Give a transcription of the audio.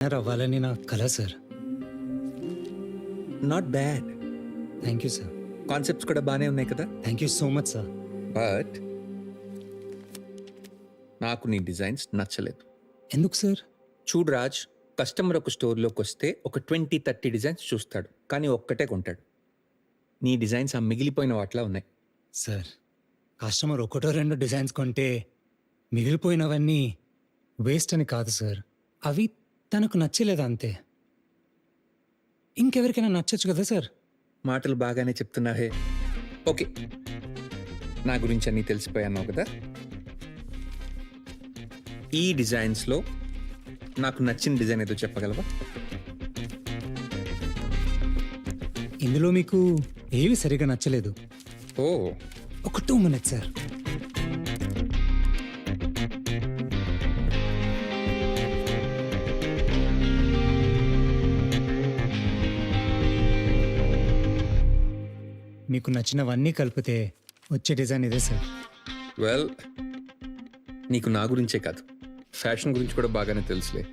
అవ్వాలని నా కల sir. Not bad. Thank you sir. Concepts కూడా బాగానే ఉన్నాయి కదా. Thank you so much sir. But నాకు నీ డిజైన్స్ నచ్చలేదు. ఎందుకు సార్? చూడు రాజ్, కస్టమర్ ఒక స్టోర్లోకి వస్తే ఒక 20-30 డిజైన్స్ చూస్తాడు, కానీ ఒక్కటే కొంటాడు. నీ డిజైన్స్ ఆ మిగిలిపోయిన వాటిలా ఉన్నాయి. సార్, కస్టమర్ ఒకటో రెండో డిజైన్స్ కొంటే మిగిలిపోయినవన్నీ వేస్ట్ అని కాదు సార్. అవి తనకు నచ్చలేదు అంతే. ఇంకెవరికైనా నచ్చచ్చు కదా సార్. మాటలు బాగానే చెప్తున్నావే. ఓకే, నా గురించి అన్నీ తెలిసిపోయాను కదా. ఈ డిజైన్స్లో నాకు నచ్చిన డిజైన్ ఏదో చెప్పగలవా? ఇందులో మీకు ఏవి సరిగా నచ్చలేదు? ఓ, ఒక 2 minutes సార్. మీకు నచ్చినవన్నీ కలిపితే వచ్చే డిజైన్ ఇదే సార్. వెల్, నీకు నా గురించే కాదు, ఫ్యాషన్ గురించి కూడా బాగానే తెలుసులే.